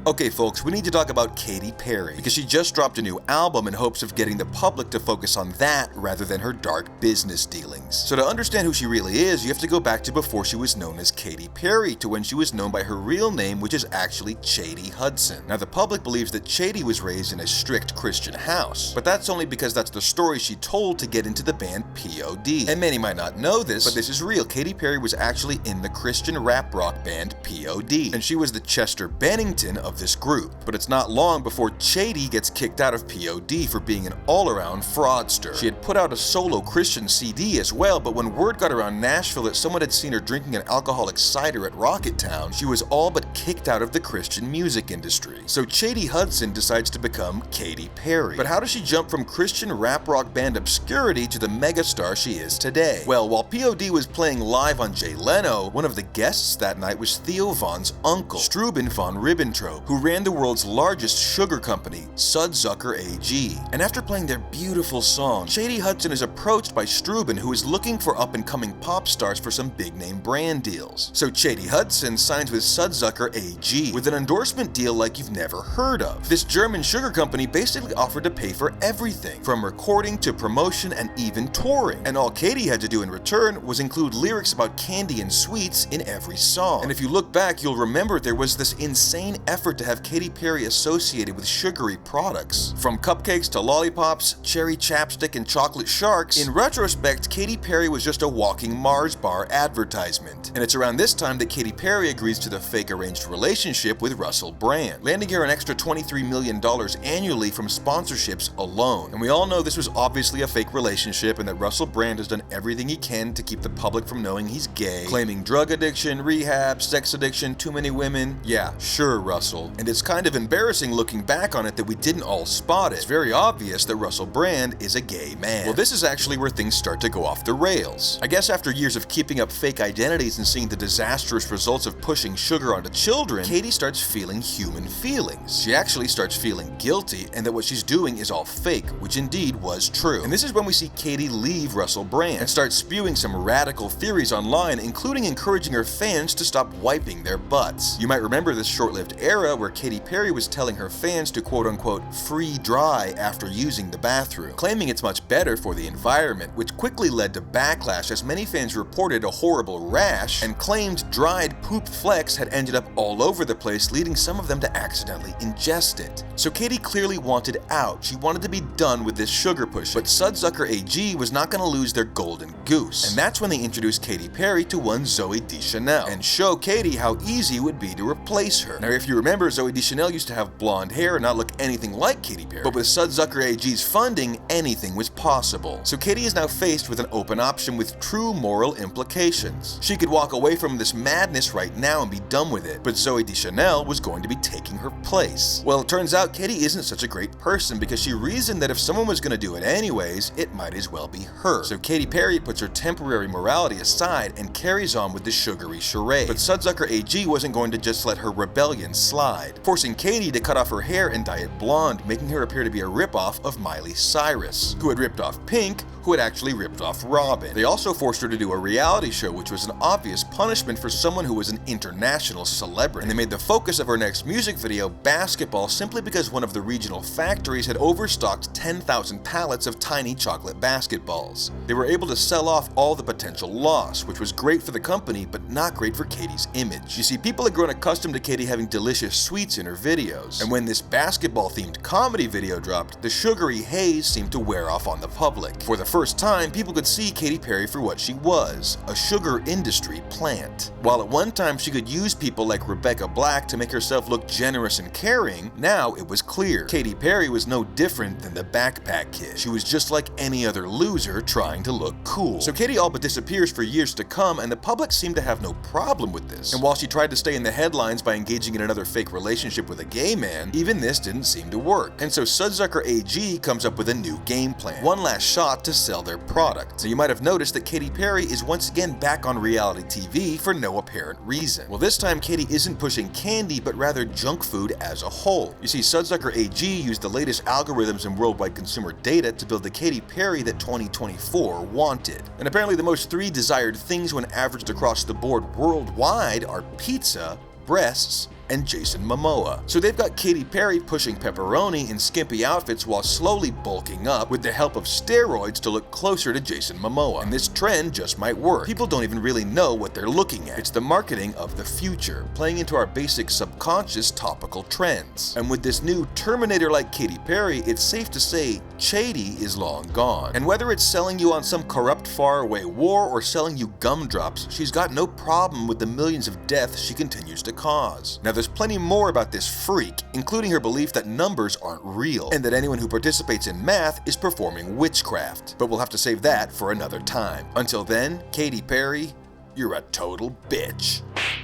Okay folks, we need to talk about Katy Perry, because she just dropped a new album in hopes of getting the public to focus on that rather than her dark business dealings. So to understand who she really is, you have to go back to before she was known as Katy Perry, to when she was known by her real name, which is actually Chady Hudson. Now the public believes that Chady was raised in a strict Christian house, but that's only because that's the story she told to get into the band p.o.d. And many might not know this, but this is real. Katy Perry was actually in the Christian rap rock band p.o.d. and she was the Chester Bennington of this group. But it's not long before Chady gets kicked out of p.o.d. for being an all-around fraudster. She had put out a solo Christian CD as well, but when word got around Nashville that someone had seen her drinking an alcoholic cider at Rocketown, she was all but kicked out of the Christian music industry. So Chady Hudson decides to become Katy Perry. But how does she jump from Christian rap rock band obscurity to the megastar she is today? Well, while p.o.d. was playing live on Jay Leno, one of the guests that night was Theo Von's uncle, Struben von Ribbentrop, who ran the world's largest sugar company, Sudzucker AG. And after playing their beautiful song, Chady Hudson is approached by Struben, who is looking for up-and-coming pop stars for some big-name brand deals. So Chady Hudson signs with Sudzucker AG with an endorsement deal like you've never heard of. This German sugar company basically offered to pay for everything, from recording to promotion and even touring. And all Katy had to do in return was include lyrics about candy and sweets in every song. And if you look back, you'll remember there was this insane effort to have Katy Perry associated with sugary products. From cupcakes to lollipops, cherry chapstick, and chocolate sharks, in retrospect, Katy Perry was just a walking Mars bar advertisement. And it's around this time that Katy Perry agrees to the fake arranged relationship with Russell Brand, landing her an extra $23 million annually from sponsorships alone. And we all know this was obviously a fake relationship and that Russell Brand has done everything he can to keep the public from knowing he's gay, claiming drug addiction, rehab, sex addiction, too many women. Yeah, sure, Russell. And it's kind of embarrassing looking back on it that we didn't all spot it. It's very obvious that Russell Brand is a gay man. Well, this is actually where things start to go off the rails. I guess after years of keeping up fake identities and seeing the disastrous results of pushing sugar onto children, Katy starts feeling human feelings. She actually starts feeling guilty and that what she's doing is all fake, which indeed was true. And this is when we see Katy leave Russell Brand and start spewing some radical theories online, including encouraging her fans to stop wiping their butts. You might remember this short-lived era where Katy Perry was telling her fans to quote-unquote free dry after using the bathroom, claiming it's much better for the environment, which quickly led to backlash as many fans reported a horrible rash and claimed dried poop flecks had ended up all over the place, leading some of them to accidentally ingest it. So Katy clearly wanted out. She wanted to be done with this sugar push, but Sudzucker AG was not going to lose their golden goose. And that's when they introduced Katy Perry to one Zooey Deschanel and show Katy how easy it would be to replace her. Now if you remember, Zooey Deschanel used to have blonde hair and not look anything like Katy Perry, but with Sudzucker AG's funding, anything was possible. So Katy is now faced with an open option with true moral implications. She could walk away from this madness right now and be done with it, but Zooey Deschanel was going to be taking her place. Well, it turns out Katy isn't such a great person because she reasoned that if someone was going to do it anyways, it might as well be her. So Katy Perry puts her temporary morality aside and carries on with the sugary charade. But Sudzucker AG wasn't going to just let her rebellion slide, forcing Katy to cut off her hair and dye it blonde, making her appear to be a ripoff of Miley Cyrus, who had ripped off Pink, who had actually ripped off Robin. They also forced her to do a reality show, which was an obvious punishment for someone who was an international celebrity. And they made the focus of her next music video basketball simply because one of the regional factories had overstocked 10,000 pallets of tiny chocolate basketballs. They were able to sell off all the potential loss, which was great for the company, but not great for Katy's image. You see, people had grown accustomed to Katy having delicious sweets in her videos, and when this basketball-themed comedy video dropped, the sugary haze seemed to wear off on the public. For the first time, people could see Katy Perry for what she was, a sugar industry plant. While at one time she could use people like Rebecca Black to make herself look generous and caring, now it was clear Katy Perry was no different than the backpack kid. She was just like any other loser trying to look cool. So Katy all but disappears for years to come, and the public seemed to have no problem with this. And while she tried to stay in the headlines by engaging in another fake relationship with a gay man, even this didn't seem to work. And so Sudzucker AG comes up with a new game plan, one last shot to sell their product. So you might have noticed that Katy Perry is once again back on reality TV for no apparent reason. Well, this time Katy isn't pushing candy, but rather junk food as a whole. You see, Sudzucker AG used the latest algorithms and worldwide consumer data to build the Katy Perry that 2024 wanted. And apparently the most three desired things when averaged across the board worldwide are pizza, breasts, and Jason Momoa. So they've got Katy Perry pushing pepperoni in skimpy outfits while slowly bulking up with the help of steroids to look closer to Jason Momoa. And this trend just might work. People don't even really know what they're looking at. It's the marketing of the future, playing into our basic subconscious topical trends. And with this new Terminator-like Katy Perry, it's safe to say p.o.d is long gone. And whether it's selling you on some corrupt faraway war or selling you gumdrops, she's got no problem with the millions of deaths she continues to cause. Now there's plenty more about this freak, including her belief that numbers aren't real, and that anyone who participates in math is performing witchcraft. But we'll have to save that for another time. Until then, Katy Perry, you're a total bitch.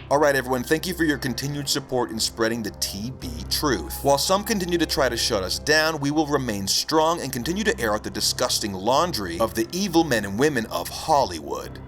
Alright everyone, thank you for your continued support in spreading the TB truth. While some continue to try to shut us down, we will remain strong and continue to air out the disgusting laundry of the evil men and women of Hollywood.